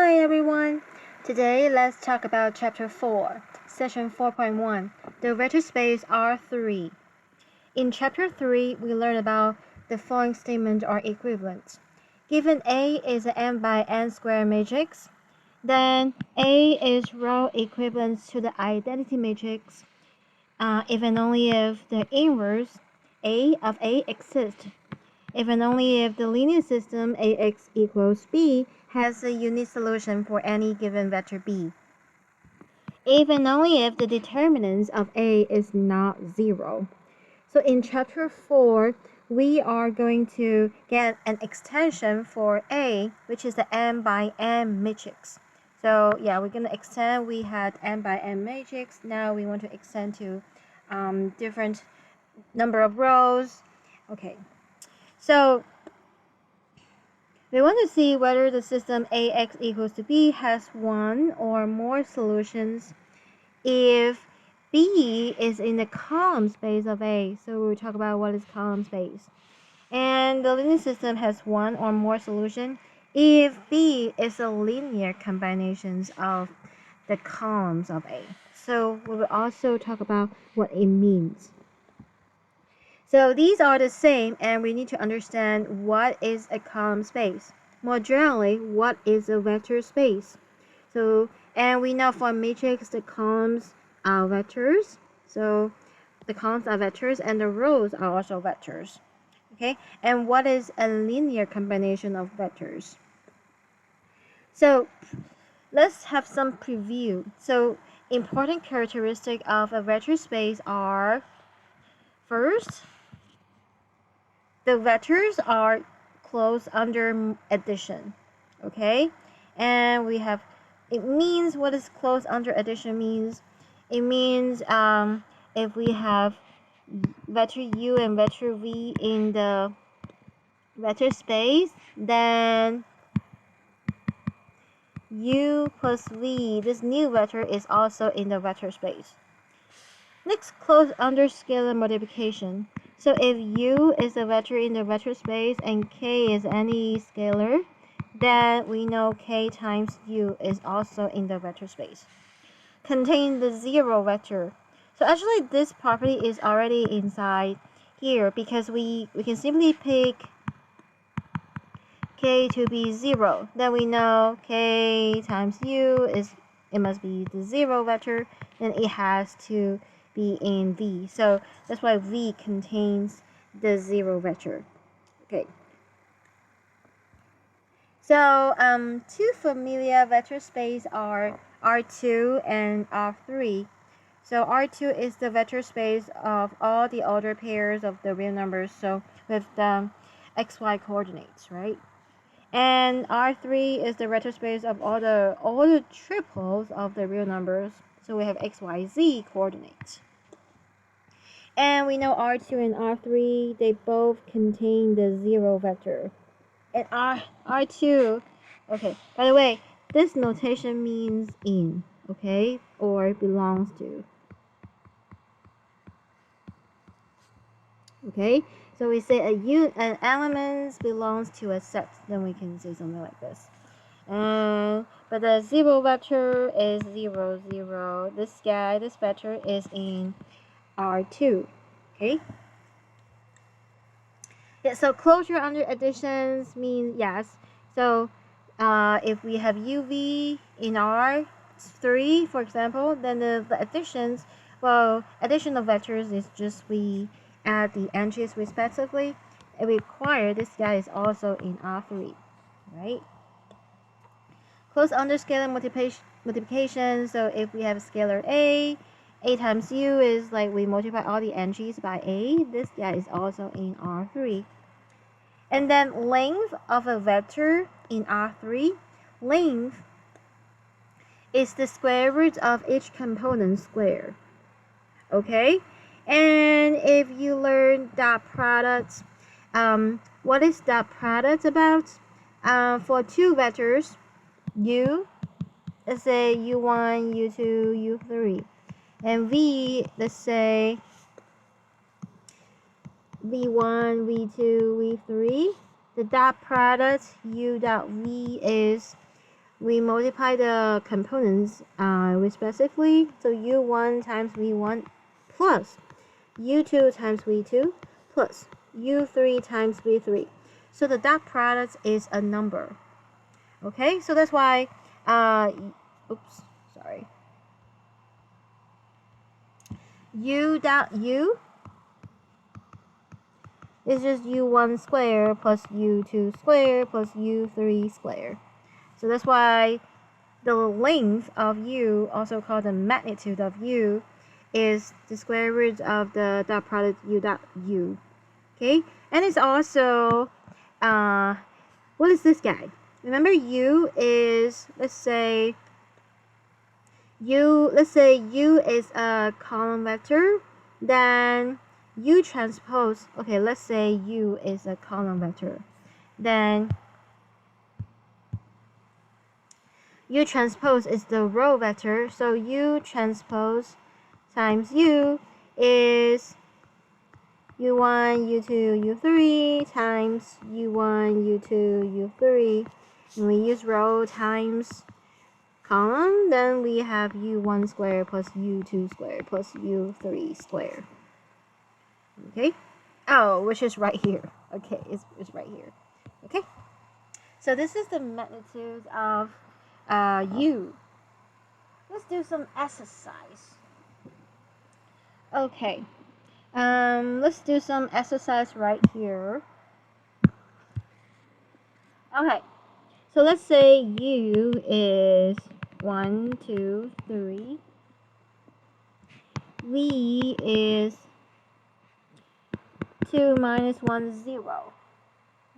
Hi everyone! Today let's talk about Chapter 4, Section 4.1, the vector space R3. In Chapter 3, we learn about the following statement or equivalent. Given A is an n by n square matrix, then A is row equivalent to the identity matrix if and only if the inverse A of A exists. If and only if the linear system Ax equals b has a unique solution for any given vector b. If and only if the determinant of A is not 0. So in Chapter 4, we are going to get an extension for A, which is the n by n matrix. So yeah, we're going to extend. We had n by n matrix. Now we want to extend to different number of rows. Okay. So we want to see whether the system Ax equals to b has one or more solutions if b is in the column space of A. So we'll talk about what is column space. And the linear system has one or more solution if b is a linear combination of the columns of A. So we will also talk about what it means. So these are the same, and we need to understand what is a column space. More generally, what is a vector space? So, and we know for matrix, the columns are vectors. So the columns are vectors, and the rows are also vectors. Okay, and what is a linear combination of vectors? So let's have some preview. So important characteristics of a vector space are, first, the vectors are closed under addition, okay? And we have, it means, what is closed under addition means? It means if we have vector u and vector v in the vector space, then u plus v, this new vector, is also in the vector space. Next, closed under scalar multiplication. So if u is a vector in the vector space and k is any scalar, then we know k times u is also in the vector space. Contain the zero vector. So actually this property is already inside here because we can simply pick k to be 0. Then we know k times u it must be the zero vector, then it has to be in V. So that's why V contains the zero vector. Okay. So two familiar vector space are R2 and R3. So R2 is the vector space of all the ordered pairs of the real numbers, so with the xy coordinates, right? And R3 is the vector space of all the triples of the real numbers. So we have xyz coordinates. And we know R2 and R3, they both contain the zero vector. And R2, okay, by the way, this notation means in, okay, or belongs to. Okay, so we say an element belongs to a set, then we can say something like this. But the zero vector is 0, 0. This vector is in R2. Okay. Yeah, so closure under additions means yes. So if we have UV in R3, for example, then the additions, well, addition of vectors is just we add the entries respectively. It requires this guy is also in R3, right? Close under scalar multiplication. So if we have scalar A times U is like we multiply all the entries by A. This guy is also in R3. And then length of a vector in R3. Length is the square root of each component square. Okay? And if you learn dot product, what is dot product about? For two vectors, U, let's say U1, U2, U3. And V, let's say V1, V2, V3. The dot product U dot V is we multiply the components respectively. So u1 times v1 plus u2 times v2 plus u3 times v3. So the dot product is a number. Okay, so that's why, oops, sorry. U dot u is just u1 square plus u2 square plus u3 square. So that's why the length of u, also called the magnitude of u, is the square root of the dot product u dot u. Okay, and it's also, what is this guy? Remember, u is, let's say u is a column vector, then u transpose, okay, let's say u is a column vector, then u transpose is the row vector, so u transpose times u is u1, u2, u3 times u1, u2, u3, and we use row times column, then we have u1 squared plus u2 squared plus u3 squared. Okay? Oh, which is right here. Okay, it's right here. Okay? So this is the magnitude of u. Let's do some exercise. Okay. Let's do some exercise right here. Okay. So let's say u is 1, 2, 3. V is 2 minus 1, 0.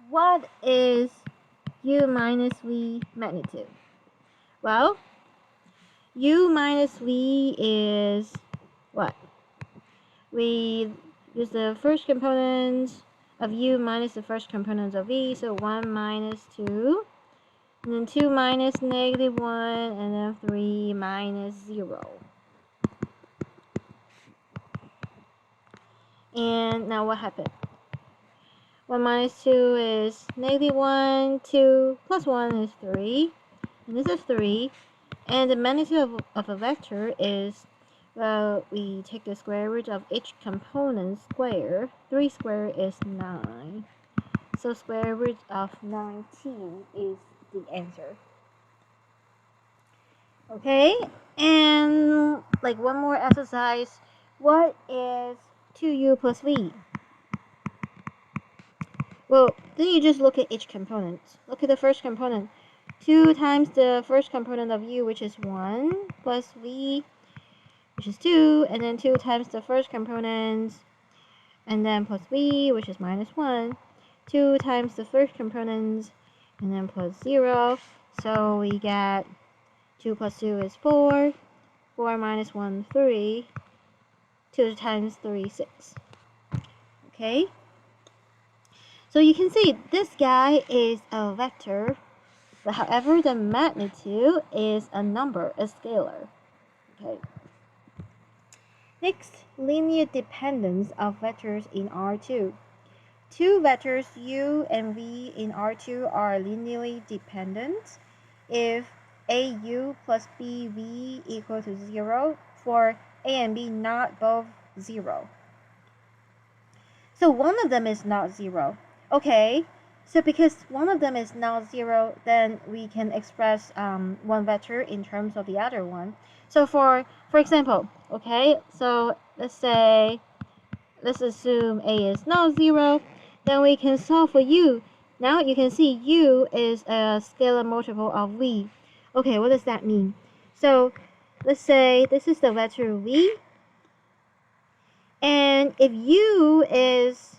What is u minus v magnitude? Well, u minus v is what? We use the first component of u minus the first component of v, so 1 minus 2, and then 2 minus negative 1, and then 3 minus 0. And now what happened? 1 minus 2 is negative 1, 2 plus 1 is 3, and this is 3, and the magnitude of a vector is, well, we take the square root of each component square. 3 squared is 9, so square root of 19 is the answer. Okay, and like one more exercise, what is 2u plus v? Well, then you just look at each component. Look at the first component. 2 times the first component of u, which is 1, plus v, which is 2, and then 2 times the first component, and then plus v, which is minus 1. 2 times the first component, and then plus 0. So we get 2 plus 2 is 4. 4 minus 1, 3. 2 times 3, 6. Okay? So you can see this guy is a vector, but however the magnitude is a number, a scalar. Okay. Next, linear dependence of vectors in R2. Two vectors u and v in R2 are linearly dependent if au plus bv equal to 0 for a and b not both 0. So one of them is not 0. Okay, so because one of them is not 0, then we can express one vector in terms of the other one. So for example, okay, so let's assume a is not 0, then we can solve for u. Now you can see u is a scalar multiple of v. Okay, what does that mean? So let's say this is the vector v, and if u is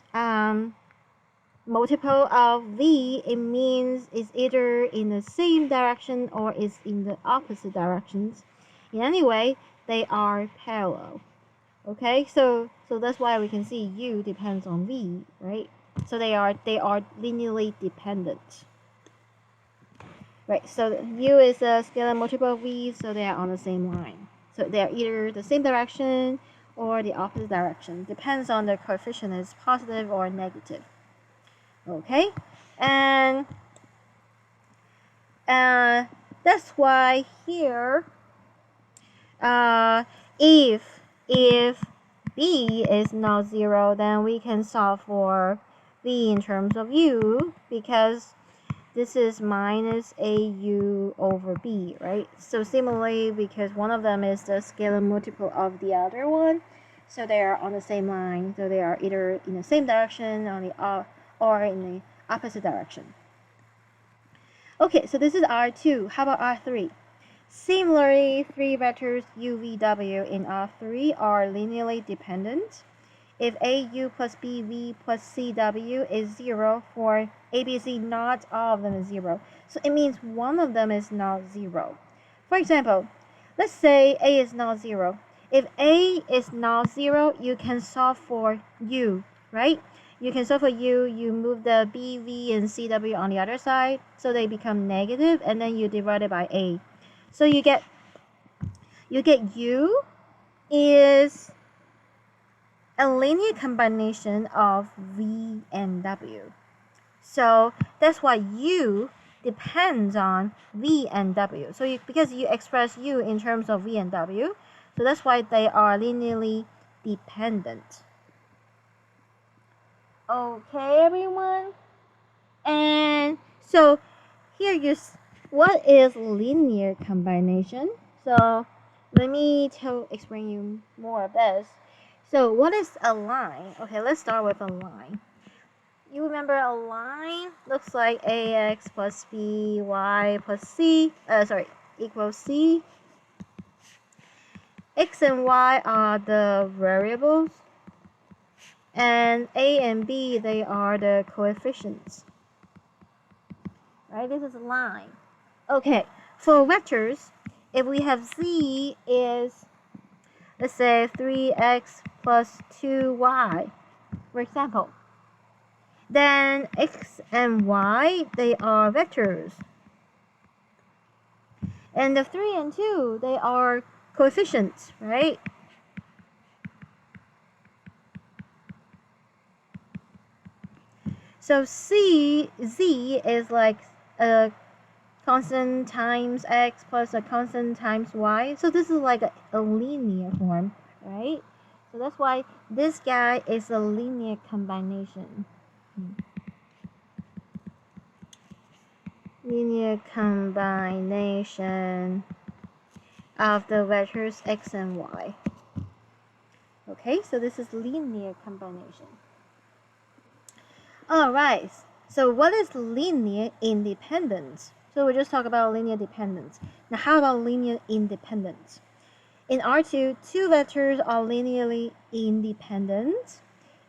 multiple of v, it means it's either in the same direction or it's in the opposite directions. In any way, they are parallel. Okay, so that's why we can see u depends on v, right? So they are linearly dependent. Right, so u is a scalar multiple of v, so they are on the same line. So they are either the same direction or the opposite direction. Depends on the coefficient is positive or negative. Okay, and that's why here, if b is not 0, then we can solve for v in terms of u, because this is minus au over b, right? So similarly, because one of them is the scalar multiple of the other one, so they are on the same line, so they are either in the same direction or in the opposite direction. Okay, so this is R2. How about R3? Similarly, three vectors u, v, w in R3 are linearly dependent. If au plus bv plus cw is 0 for abc, not all of them is 0. So it means one of them is not 0. For example, let's say a is not 0. If a is not 0, you can solve for u, right? You can solve for u, you move the b, v, and cw on the other side, so they become negative, and then you divide it by a. So you get u is a linear combination of v and w. So that's why u depends on v and w. So because you express u in terms of v and w, so that's why they are linearly dependent. Okay, everyone? And so here what is linear combination? So let me explain you more of this. So what is a line? Okay, let's start with a line. You remember a line looks like ax plus by plus c, equals c. X and y are the variables, and a and b, they are the coefficients. Right, this is a line. Okay, for vectors, if we have z is, let's say, 3x plus 2y, for example, then x and y, they are vectors. And the 3 and 2, they are coefficients, right? So z is like a constant times x plus a constant times y. So this is like a linear form, right? So that's why this guy is a linear combination. Linear combination of the vectors x and y. Okay, so this is linear combination. Alright, so what is linear independence? So we just talked about linear dependence. Now how about linear independence? In R2, two vectors are linearly independent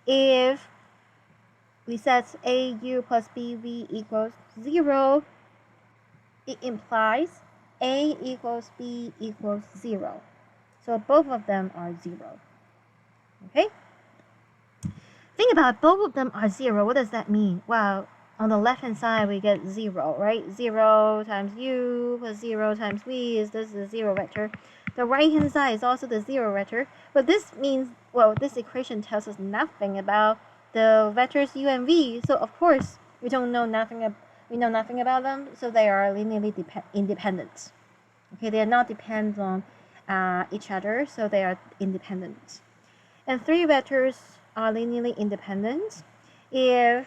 if we set au plus bv equals 0. It implies a equals b equals 0. So both of them are 0. Okay? Think about it, both of them are 0. What does that mean? Well, on the left-hand side, we get 0, right? 0 times u plus 0 times v is this the 0 vector. The right-hand side is also the 0 vector. But this means, well, this equation tells us nothing about the vectors u and v. So, of course, we know nothing about them. So they are linearly independent. Okay, they are not dependent on each other. So they are independent. And three vectors are linearly independent if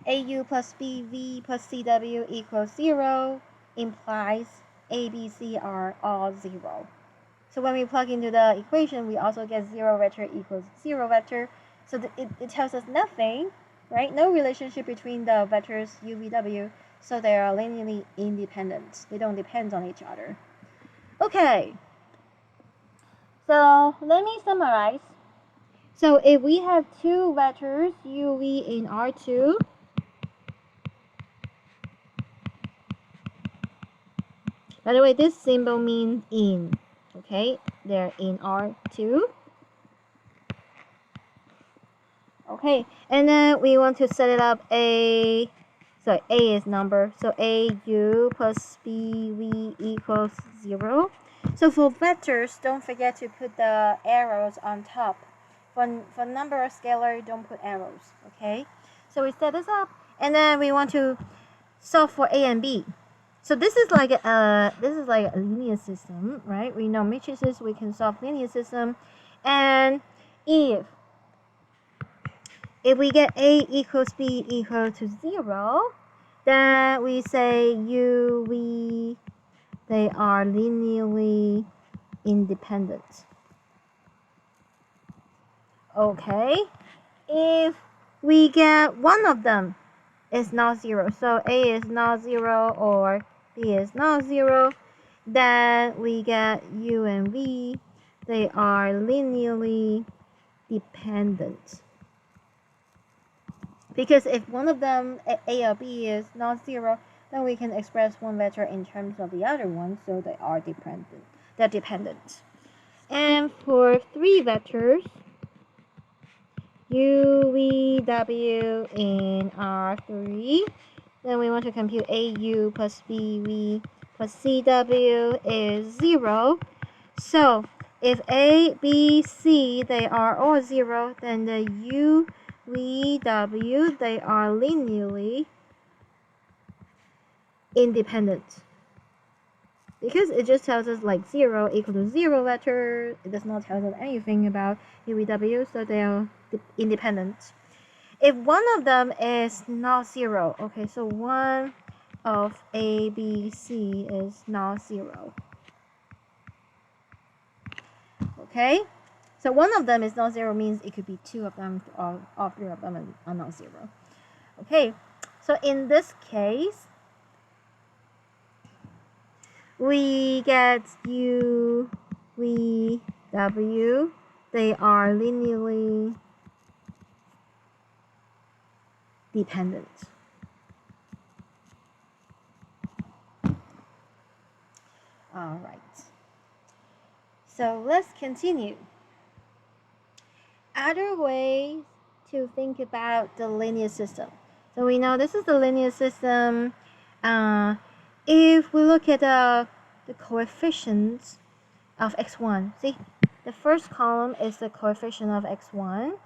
au plus bv plus cw equals 0 implies a, b, c are all 0. So when we plug into the equation, we also get 0 vector equals 0 vector. So it tells us nothing, right? No relationship between the vectors u, v, w. So they are linearly independent. They don't depend on each other. Okay. So let me summarize. So if we have two vectors u, v in R2, by the way, this symbol means in, okay? They're in R2. Okay, and then we want to set it up a is number, so au plus bv equals 0. So for vectors, don't forget to put the arrows on top. For number or scalar, don't put arrows, okay? So we set this up, and then we want to solve for a and b. So this is like a linear system, right? We know matrices, we can solve linear system, and if we get A equals B equal to 0, then we say U, V, they are linearly independent. Okay, if we get one of them is not 0, so A is not 0 or B is not 0, then we get U and V, they are linearly dependent. Because if one of them, A or B, is not 0, then we can express one vector in terms of the other one, so they are dependent. They're dependent. And for 3 vectors, U, V, W in R3, then we want to compute AU plus BV plus CW is 0. So if A, B, C, they are all 0, then the U, V, W, they are linearly independent. Because it just tells us like 0 equal to 0 vector, it does not tell us anything about U, V, W, so they are independent. If one of them is not 0, okay, so one of A, B, C is not 0. Okay, so one of them is not 0 means it could be 2 of them or all 3 of them are not 0. Okay, so in this case, we get U, V, W. They are linearly dependent. All right. So let's continue. Other ways to think about the linear system. So we know this is the linear system. If we look at the coefficients of x1, see, the first column is the coefficient of x1,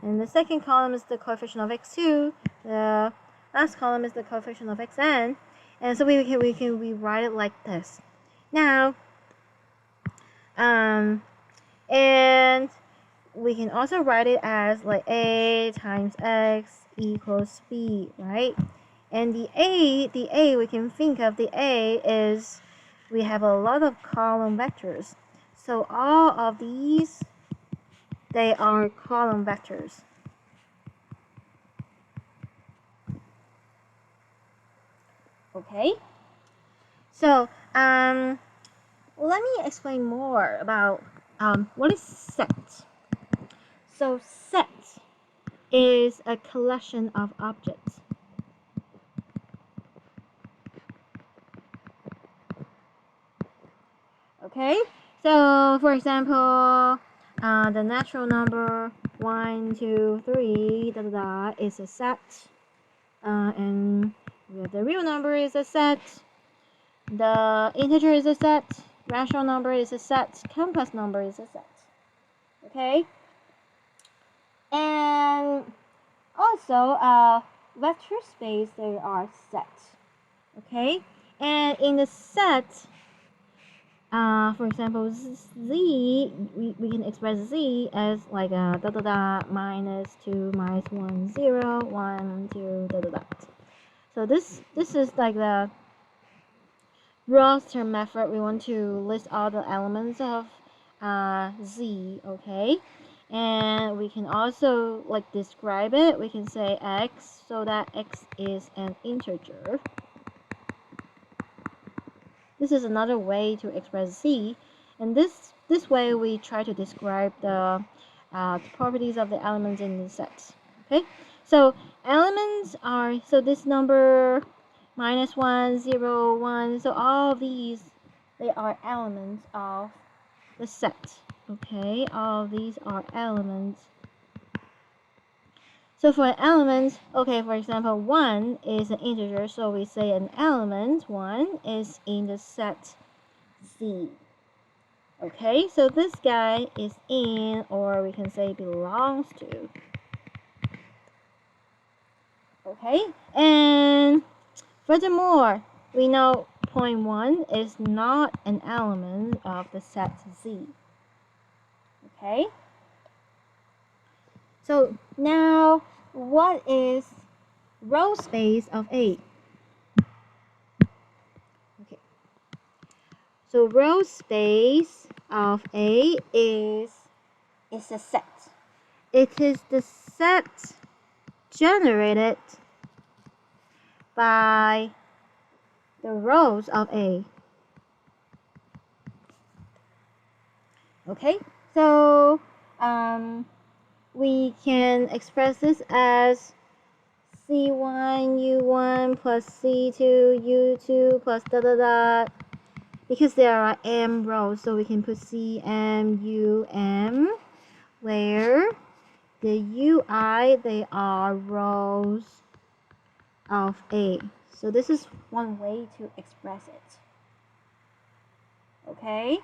and the second column is the coefficient of x2. The last column is the coefficient of xn, and so we can rewrite it like this. Now, and we can also write it as like a times x equals b, right? And the a we can think of the a is we have a lot of column vectors. So all of these, they are column vectors. Okay? So let me explain more about what is set. So set is a collection of objects. Okay, so for example, the natural number 1, 2, 3, is a set, and the real number is a set, the integer is a set, rational number is a set, complex number is a set. Okay, and also vector space, they are set. Okay, and in the set, for example, z, we can express z as like a minus 2, minus 1, 0, 1, 2, So this is like the roster method. We want to list all the elements of z, okay? And we can also like describe it. We can say x, so that x is an integer. This is another way to express z, and this way we try to describe the properties of the elements in the set. Okay, so elements are, so this number minus 1, 0, 1, so all of these, they are elements of the set. Okay, all of these are elements. So for an element, okay, for example, 1 is an integer, so we say an element 1 is in the set Z. Okay, so this guy is in, or we can say belongs to. Okay, and furthermore, we know 2.1 is not an element of the set Z. Okay? So now, what is row space of A? Okay. So row space of A is a set. It is the set generated by the rows of A. Okay, so we can express this as C1 U1 plus C2 U2 plus da da da. Because there are M rows, so we can put C M U M, where the UI, they are rows of A. So this is one way to express it. Okay?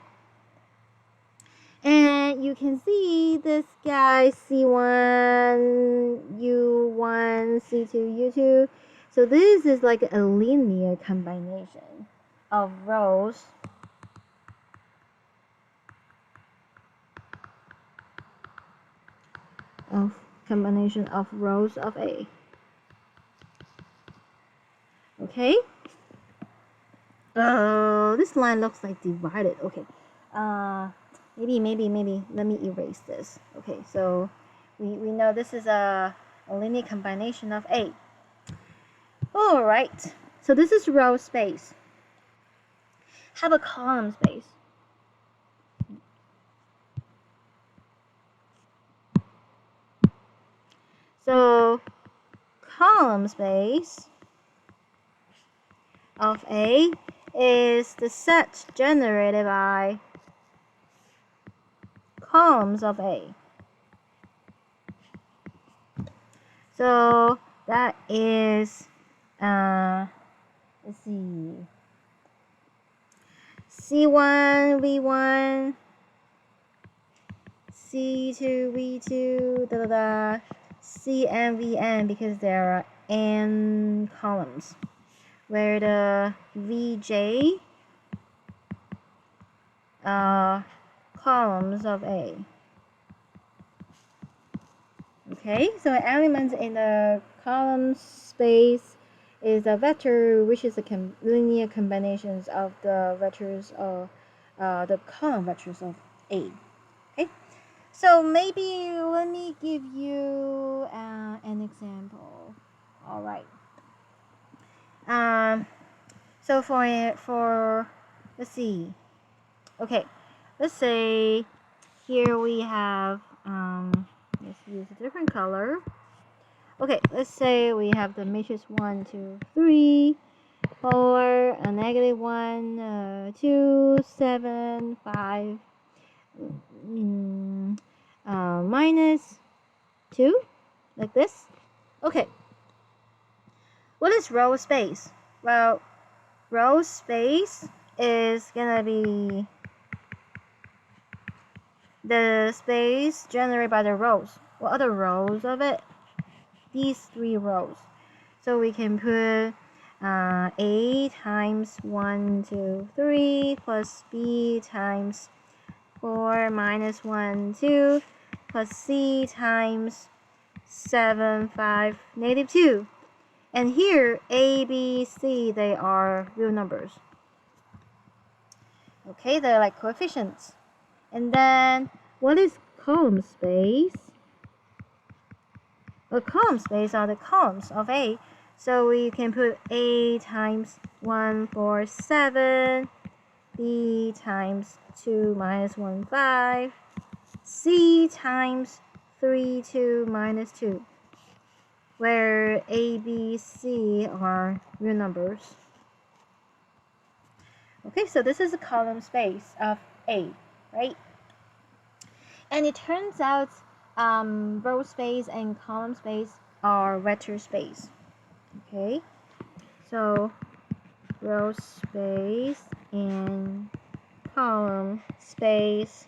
And you can see this guy C1, U1, C2, U2. So this is like a linear combination of rows of rows of A. Okay? This line looks like divided. Okay. Maybe. Let me erase this. Okay, so we know this is a linear combination of A. Alright. So this is row space. How about column space? So column space of A is the set generated by columns of A. So that is, let's see, C1 V1, C2 V2, da da da, CN VN, because there are n columns, where the VJ are columns of A. Okay, so an element in the column space is a vector which is a linear combinations of the vectors of the column vectors of A. Okay, so maybe let me give you an example. All right. So for let's see. Okay, let's say here we have let's use a different color. Okay, let's say we have the matrix 1, 2, 3, 4, a negative 1, 2, 7, 5, minus 2, like this. Okay, what is row space? Well, row space is gonna be the space generated by the rows. What are the rows of it? These 3 rows. So we can put A times 1, 2, 3 plus B times 4 minus 1, 2 plus C times 7, 5, negative 2. And here, A, B, C, they are real numbers. Okay, they're like coefficients. And then, what is column space? The column space are the columns of A. So we can put A times 1, 4, 7, B times 2 minus 1, 5, C times 3, 2 minus 2, where A, B, C are real numbers. Okay, so this is a column space of A, right? And it turns out row space and column space are vector space. Okay, so row space and column space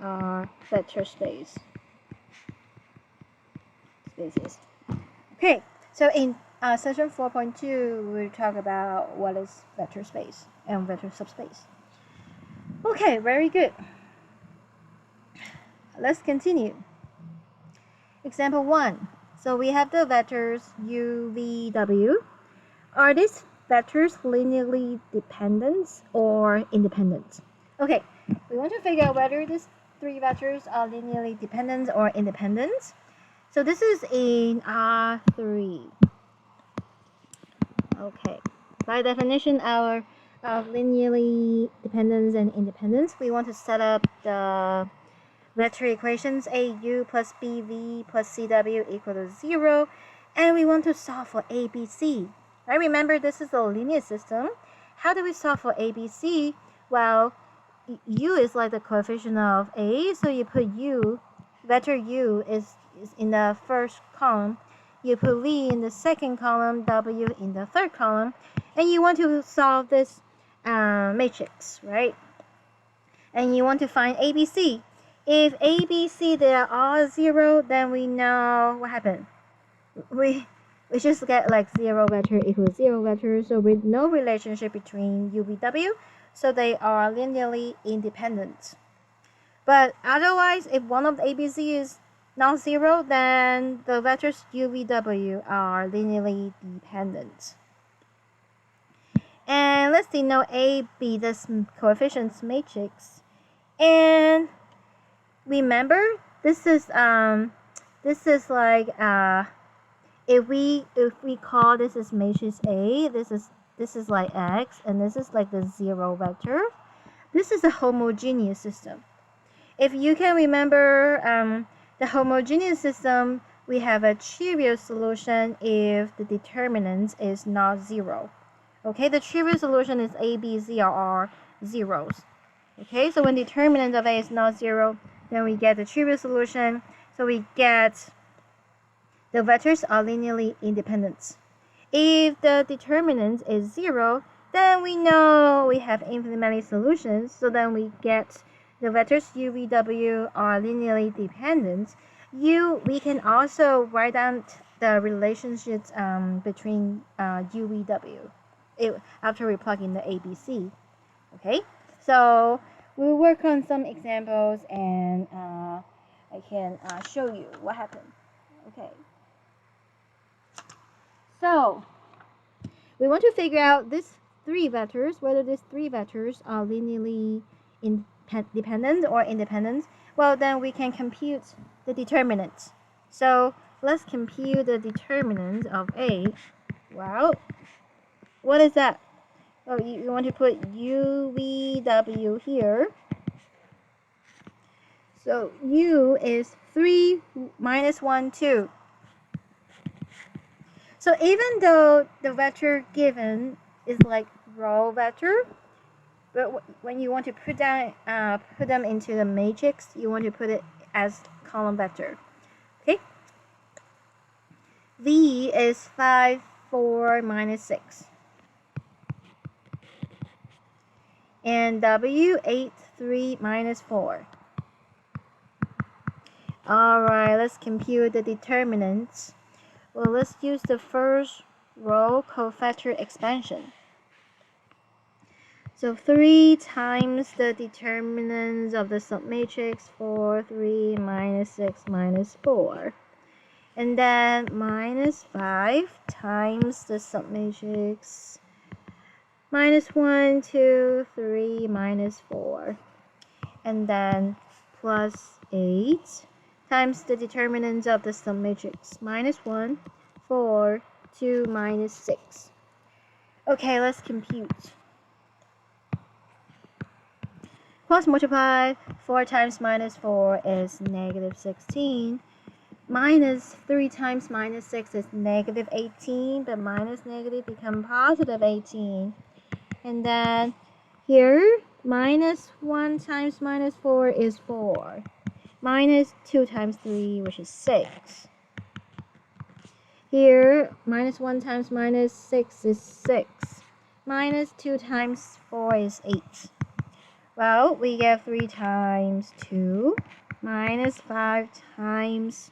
are vector spaces. Okay, so in Section 4.2, we'll talk about what is vector space and vector subspace. Okay, very good. Let's continue. Example 1. So we have the vectors u, v, w. Are these vectors linearly dependent or independent? Okay, we want to figure out whether these three vectors are linearly dependent or independent. So this is in R3. Okay, by definition, our linearly dependence and independence, we want to set up the vector equations AU plus BV plus CW equal to 0, and we want to solve for ABC. Right? Remember, this is a linear system. How do we solve for ABC? Well, U is like the coefficient of A, so you put U, vector U is in the first column. You put V in the second column, W in the third column, and you want to solve this matrix, right? And you want to find ABC. If ABC they are all 0, then we know what happened. We just get like 0 vector equals 0 vector, so with no relationship between U, V, W, so they are linearly independent. But otherwise, if one of the ABC is not 0, then the vectors U, V, W are linearly dependent. And let's denote A, B, this coefficients matrix. And remember, this is like if we call this is matrix A, this is like X, and this is like the 0 vector. This is a homogeneous system. If you can remember the homogeneous system, we have a trivial solution if the determinant is not 0. Okay, the trivial solution is A, B, Z are zeros. Okay, so when determinant of A is not 0, then we get the trivial solution. So we get the vectors are linearly independent. If the determinant is 0, then we know we have infinite many solutions. So then we get the vectors U, V, W are linearly dependent. We can also write down the relationships between U, V, W after we plug in the ABC. Okay, so we'll work on some examples and I can show you what happened. Okay, so we want to figure out these three vectors, whether these three vectors are linearly dependent or independent. Well, then we can compute the determinant. So let's compute the determinant of A. Wow, what is that? Oh, you want to put U, V, W here. So U is 3 minus 1, 2. So even though the vector given is like row vector, but when you want to put them into the matrix, you want to put it as column vector. Okay. V is 5, 4 minus 6. And W, 8, 3 minus 4. Alright, let's compute the determinants. Well, let's use the first row cofactor expansion. So 3 times the determinants of the submatrix, 4, 3 minus 6 minus 4. And then minus 5 times the submatrix, minus 1, 2, 3 minus 4. And then plus 8 times the determinants of the submatrix, minus 1, 4, 2 minus 6. Okay, let's compute. Cross multiply, 4 times minus 4 is negative 16. Minus 3 times minus 6 is negative 18, but minus negative become positive 18. And then here, minus 1 times minus 4 is 4. Minus 2 times 3, which is 6. Here, minus 1 times minus 6 is 6. Minus 2 times 4 is 8. Well, we get 3 times 2 minus 5 times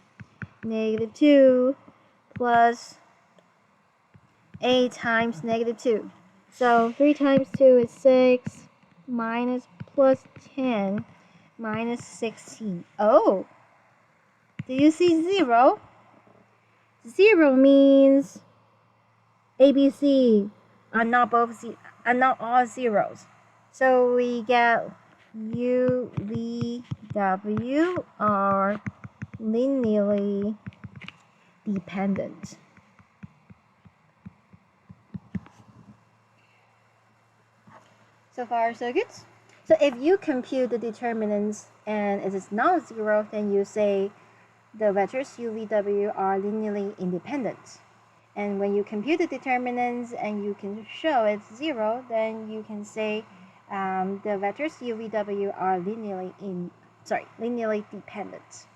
negative 2 plus 8 times -2. So 3 times 2 is 6, minus plus 10, minus 16. Oh, do you see 0? 0 means ABC are not all zeros. So we get U, V, W are linearly dependent. So far, so good. So if you compute the determinants and it is not zero, then you say the vectors U, V, W are linearly independent. And when you compute the determinants and you can show it's 0, then you can say the vectors U, V, W are linearly dependent.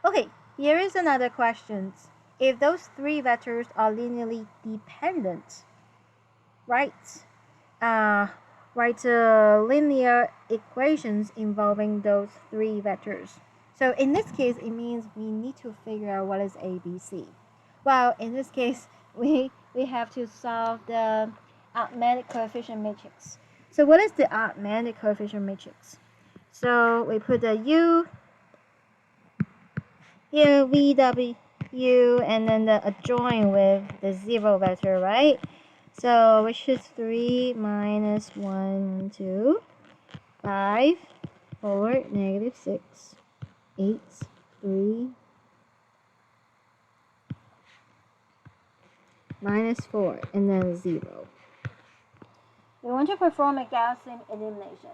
Okay, here is another question. If those 3 vectors are linearly dependent, write linear equations involving those 3 vectors. So in this case, it means we need to figure out what is ABC. Well, in this case, we have to solve the arithmetic coefficient matrix. So what is the arithmetic coefficient matrix? So we put the U here, V, W, and then the adjoin with the 0 vector, right? So which is 3 minus 1, 2, 5, 4, negative 6, 8, 3, minus 4, and then 0. We want to perform a Gaussian elimination,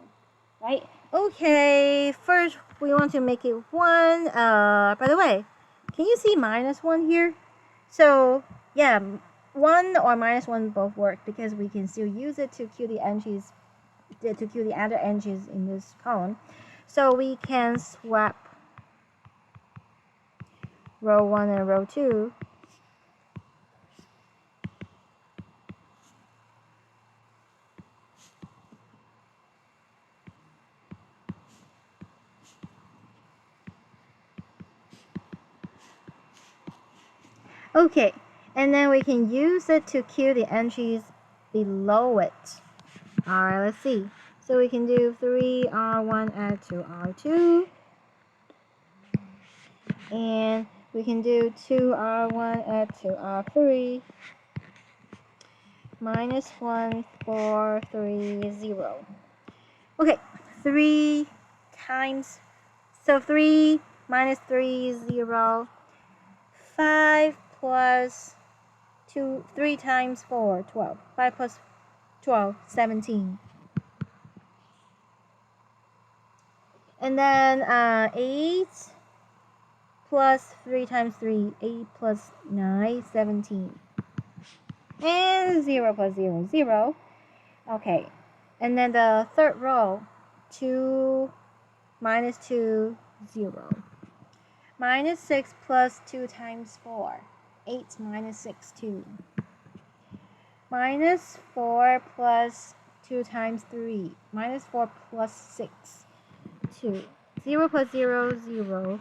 right? Okay, first we want to make it 1. By the way, can you see minus 1 here? So, yeah, 1 or minus 1 both work because we can still use it to queue the entries, to queue the other entries in this column. So we can swap row 1 and row 2. Okay, and then we can use it to queue the entries below it. Alright, let's see. So we can do 3R1 add to R2. And we can do 2R1 add to R3. Minus 1, 4, 3, 0. Okay, 3 times, so 3 minus 3 is 0. 5 plus 2, 3 times 4, 12. 5 plus 12, 17. And then 8 plus 3 times 3, 8 plus 9, 17. And 0 plus 0, 0. Okay, and then the third row, 2 minus 2, 0. Minus 6 plus 2 times 4, 8 minus 6, 2. Minus 4 plus 2 times 3, minus 4 plus 6, 2. 0 plus 0, 0.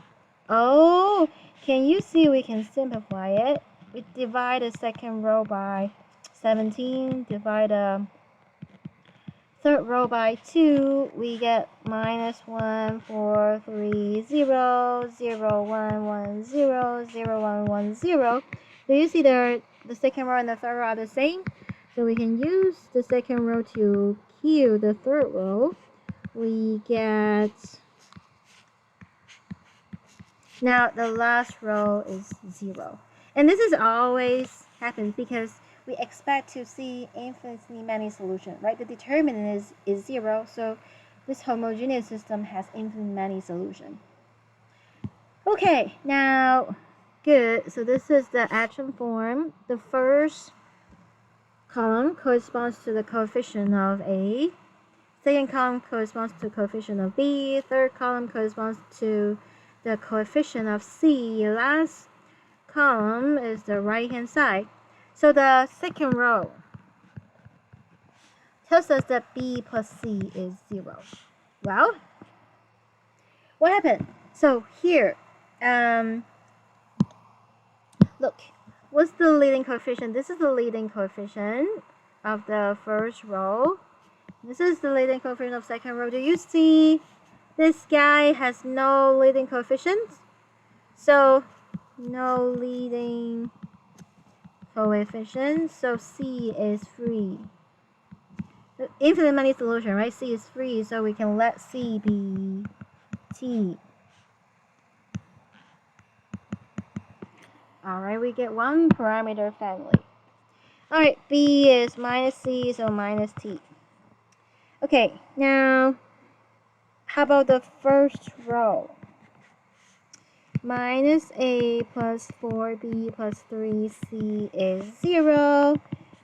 Oh, can you see we can simplify it? We divide the second row by 17, divide the third row by 2, we get minus 1, 4, 3, 0, 0, 1, 1, 0, 0, 1, 1, 0. Do you see the second row and the third row are the same? So we can use the second row to queue the third row. We get, now the last row is 0. And this is always happens because we expect to see infinitely many solutions, right? The determinant is 0, so this homogeneous system has infinitely many solutions. Okay, now, good. So this is the action form. The first column corresponds to the coefficient of A. Second column corresponds to the coefficient of B. Third column corresponds to the coefficient of C. Last column is the right-hand side. So the second row tells us that B plus C is 0. Well, what happened? So here, look, what's the leading coefficient? This is the leading coefficient of the first row. This is the leading coefficient of second row. Do you see this guy has no leading coefficients? So no leading coefficient. So C is free. The infinite many solution, right? C is free, so we can let C be T. Alright, we get one parameter family. Alright, B is minus C, so minus T. Okay, now how about the first row? Minus A plus 4B plus 3C is 0.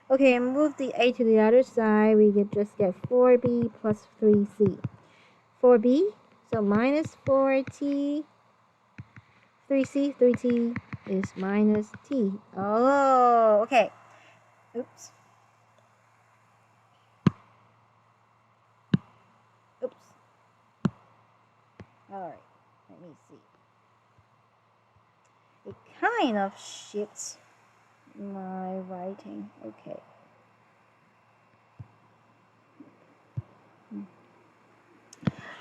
Okay, move the A to the other side. We could just get 4B plus 3C. 4B, so minus 4T. 3C, 3T is minus T. Oh, okay. Oops. Oops. Alright, let me see. It kind of shifts my writing. Okay.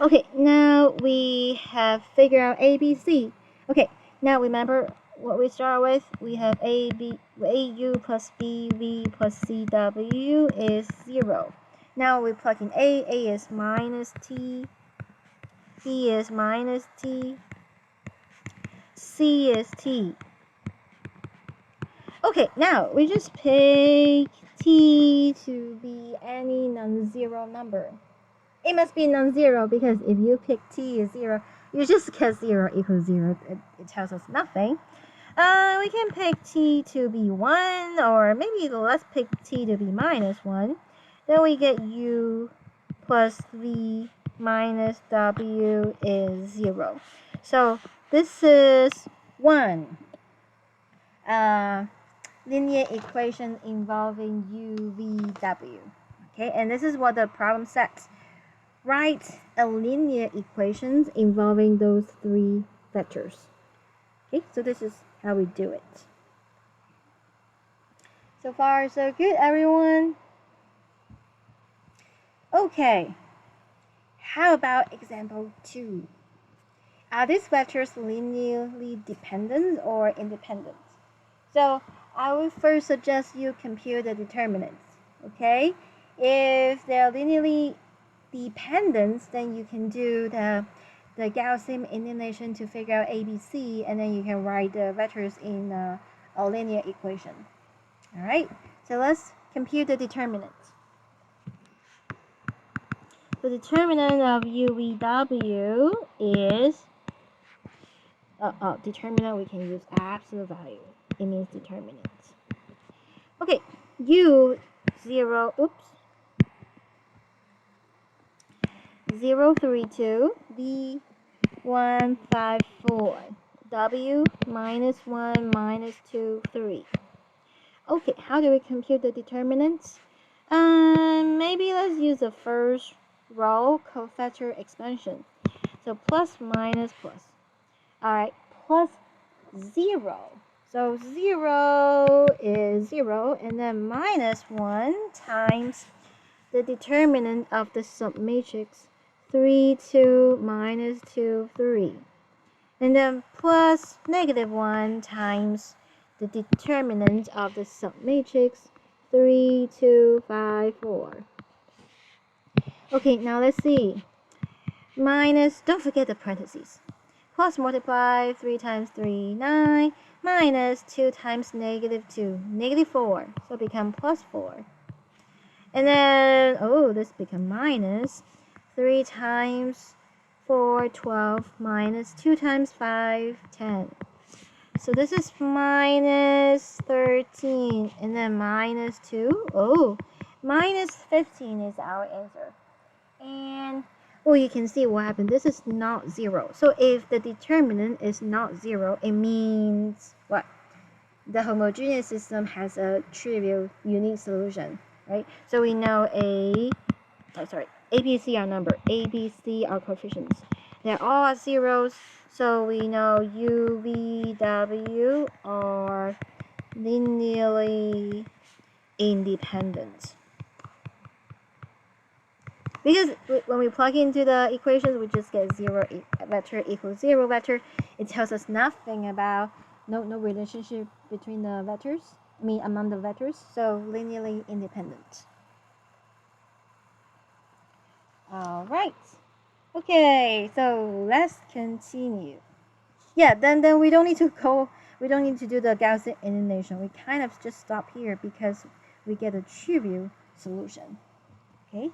Okay, now we have figured out A, B, C. Okay, now remember what we start with. We have AU plus BV plus CW is 0. Now we plug in A is minus T, B is minus T, C is T. Okay, now we just pick T to be any non-zero number. It must be non-zero because if you pick T is 0, you just get 0 equals 0. It tells us nothing. We can pick T to be 1, or maybe let's pick T to be minus 1. Then we get U plus V minus W is 0. So this is one linear equation involving U, V, W. Okay, and this is what the problem says. Write a linear equations involving those three vectors. Okay, so this is how we do it. So far, so good, everyone. Okay, how about example 2? Are these vectors linearly dependent or independent? So I will first suggest you compute the determinants. Okay, if they're linearly dependent, then you can do the Gaussian elimination to figure out ABC, and then you can write the vectors in a linear equation. All right, so let's compute the determinant. The determinant of UVW is determinant. We can use absolute value. It means determinant. Okay, U0. Oops. 032 B 154 W minus 1 minus 2 3. Okay, how do we compute the determinants? Maybe let's use the first row cofactor expansion. So plus minus plus. Alright, plus 0. So 0 is 0, and then minus 1 times the determinant of the submatrix 3, 2, minus 2, 3. And then plus negative 1 times the determinant of the submatrix 3, 2, 5, 4. Okay, now let's see. Minus, don't forget the parentheses. Plus multiply 3 times 3, 9. Minus 2 times negative 2, negative 4. So it becomes plus 4. And then, this becomes minus 3 times 4, 12, minus 2 times 5, 10. So this is minus 13, and then minus 2. Minus 15 is our answer. And, you can see what happened. This is not 0. So if the determinant is not 0, it means what? The homogeneous system has a trivial unique solution. Right? So we know A, B, C are number. A, B, C are coefficients. They're all at zeros, so we know U, V, W are linearly independent. Because when we plug into the equations, we just get 0 vector equals 0 vector. It tells us nothing about, no relationship between the vectors, among the vectors, so linearly independent. All right. Okay, so let's continue. Yeah, then we don't need to do the Gaussian elimination. We kind of just stop here because we get a trivial solution. Okay.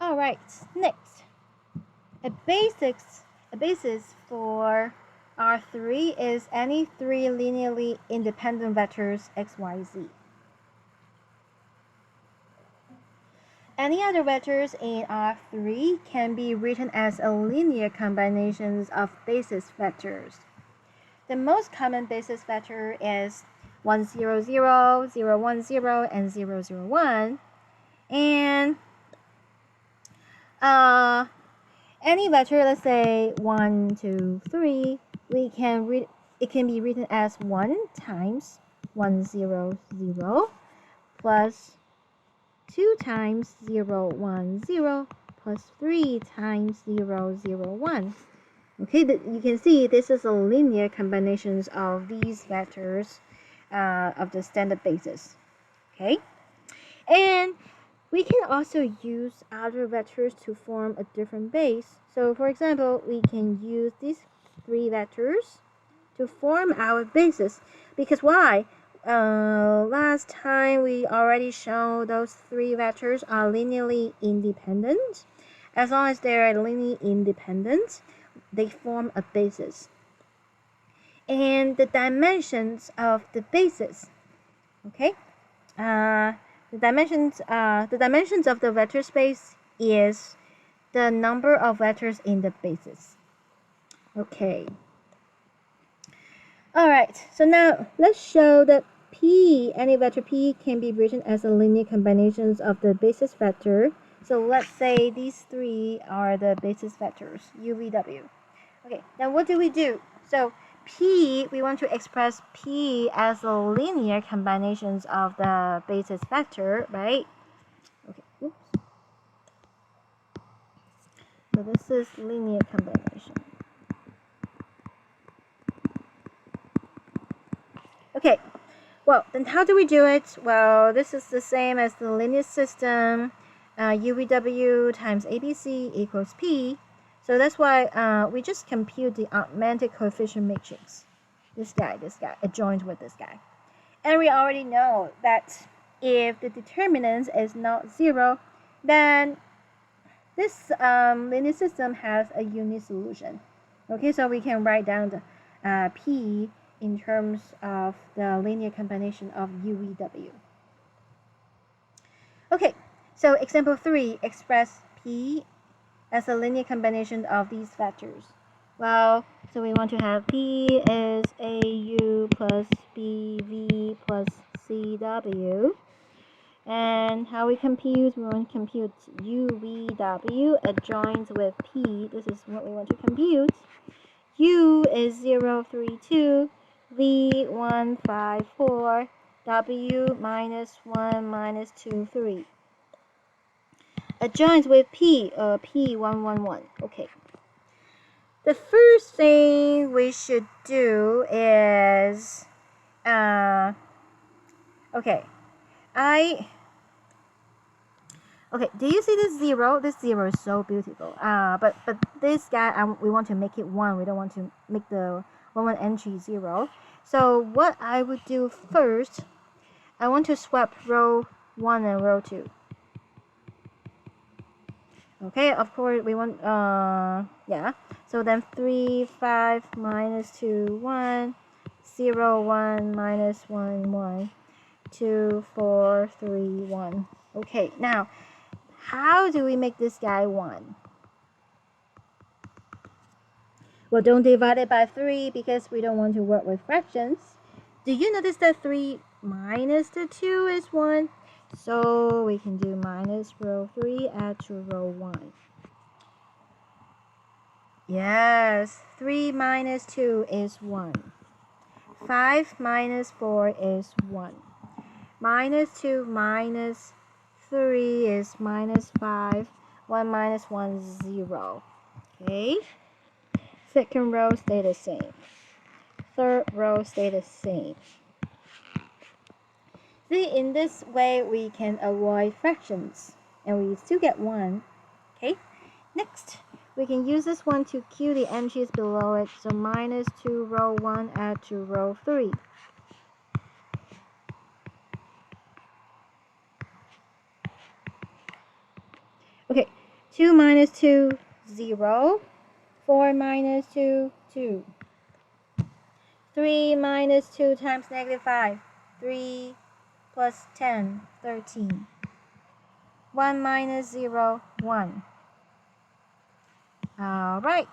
All right, next. A basis for R3 is any three linearly independent vectors x, y, z. Any other vectors in R3 can be written as a linear combinations of basis vectors. The most common basis vector is 1, 0, 0, 0, 1, 0, and 0, 0, 1. And any vector, let's say 1, 2, 3, it can be written as 1 times 1, 0, 0 plus 2 times 0, 1, 0 plus 3 times 0, 0, 1. Okay, you can see this is a linear combinations of these vectors of the standard basis. Okay, and we can also use other vectors to form a different base. So for example, we can use these three vectors to form our basis. Because why? Last time we already showed those three vectors are linearly independent. As long as they are linearly independent, they form a basis. And the dimensions of the basis, okay? The dimensions of the vector space is the number of vectors in the basis. Okay. Alright, so now let's show that P, any vector P, can be written as a linear combinations of the basis vector. So let's say these three are the basis vectors, U, V, W. Okay, now what do we do? So P, we want to express P as a linear combinations of the basis vector, right? Okay, oops. So this is linear combination. Okay, well, then how do we do it? Well, this is the same as the linear system, UVW times ABC equals P. So that's why we just compute the augmented coefficient matrix. This guy, adjoined with this guy. And we already know that if the determinant is not 0, then this linear system has a unique solution. Okay, so we can write down the P in terms of the linear combination of UVW. Okay, so example 3, express P as a linear combination of these vectors. Well, so we want to have P is AU plus BV plus CW. And how we compute? We want to compute UVW adjoins with P. This is what we want to compute. U is 032, V 154, W minus 1 minus 2, 3. Adjoins with P, P111. Okay. The first thing we should do is, okay, do you see this 0? This 0 is so beautiful. But this guy, we want to make it 1. We don't want to make the 1 entry 0. So what I would do first, I want to swap row 1 and row 2. Okay, of course we want, yeah. So then 3, 5, minus 2, 1, 0, 1, minus 1, 1, 2, 4, 3, 1. Okay, now, how do we make this guy 1? Well, don't divide it by 3 because we don't want to work with fractions. Do you notice that 3 minus the 2 is 1? So we can do minus row 3 add to row 1. Yes, 3 minus 2 is 1. 5 minus 4 is 1. Minus 2 minus 3 is minus 5. 1 minus 1 is 0. Okay. Second row stay the same. Third row stay the same. See, in this way we can avoid fractions and we still get 1. Okay. Next, we can use this one to cue the entries below it. So minus 2 row 1 add to row 3. Okay, 2 minus 2, 0. 4 minus 2, 2. 3 minus 2 times negative 5. 3 plus 10, 13. 1 minus 0, 1. Alright.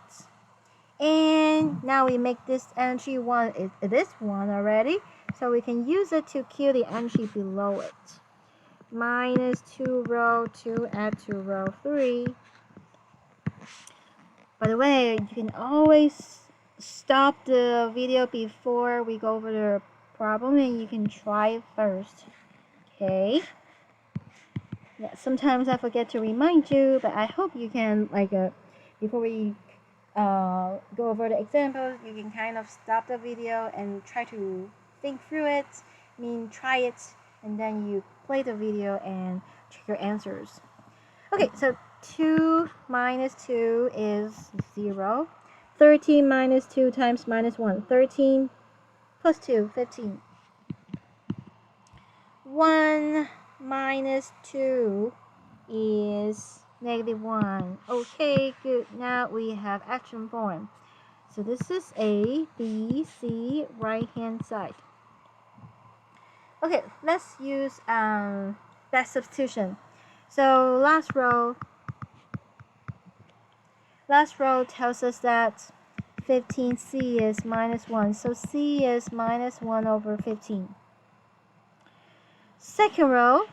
And now we make this entry 1. It is 1 already. So we can use it to cue the entry below it. Minus 2 row 2 add to row 3. By the way, you can always stop the video before we go over the problem and you can try it first. Okay. Yeah, sometimes I forget to remind you, but I hope you can, before we go over the examples, you can kind of stop the video and try to think through it. Try it, and then you play the video and check your answers. Okay, so 2 minus 2 is 0. 13 minus 2 times minus 1. 13 plus 2, 15. 1 minus 2 is negative 1. Okay, good. Now we have action form. So this is A, B, C, right hand side. Okay, let's use back substitution. So last row tells us that 15C is minus 1. So C is minus 1 over 15. Second row,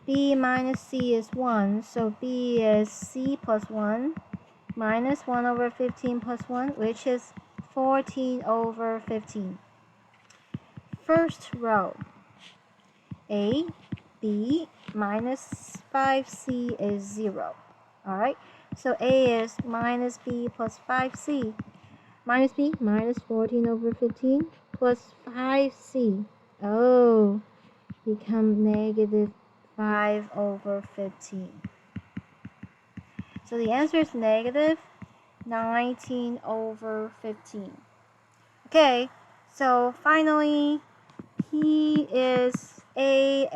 B minus C is 1. So B is C plus 1 minus 1 over 15 plus 1, which is 14 over 15. First row, A, B minus 5C is 0. Alright, so A is minus B plus 5C. Minus B minus 14 over 15 plus 5C. Oh, become negative 5 over 15. So the answer is negative 19 over 15. Okay, so finally, A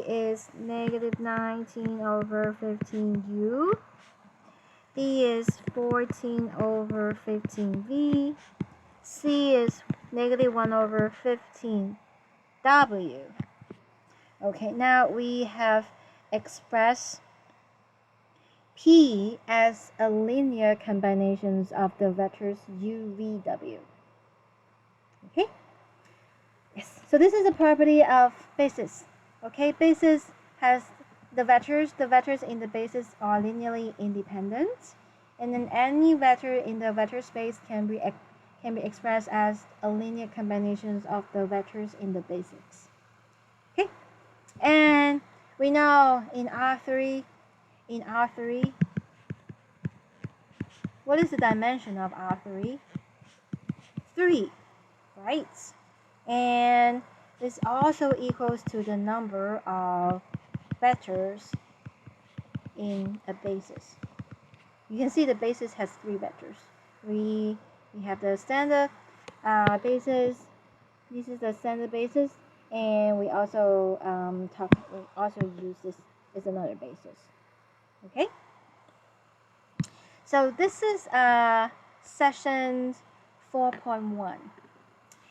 is negative 19 over 15U. B is 14 over 15V. C is negative 1 over 15W. Okay, now we have expressed P as a linear combinations of the vectors U, V, W. Okay? Yes. So this is a property of basis. Okay, basis has the vectors in the basis are linearly independent, and then any vector in the vector space can be expressed as a linear combinations of the vectors in the basis. Okay, and we know in R3, what is the dimension of R3? 3, right? And this also equals to the number of vectors in a basis. You can see the basis has 3 vectors. We have the standard basis. This is the standard basis, and we also use this as another basis. Okay. So this is session 4.1.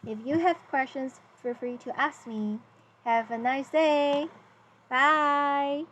If you have questions, feel free to ask me. Have a nice day. Bye.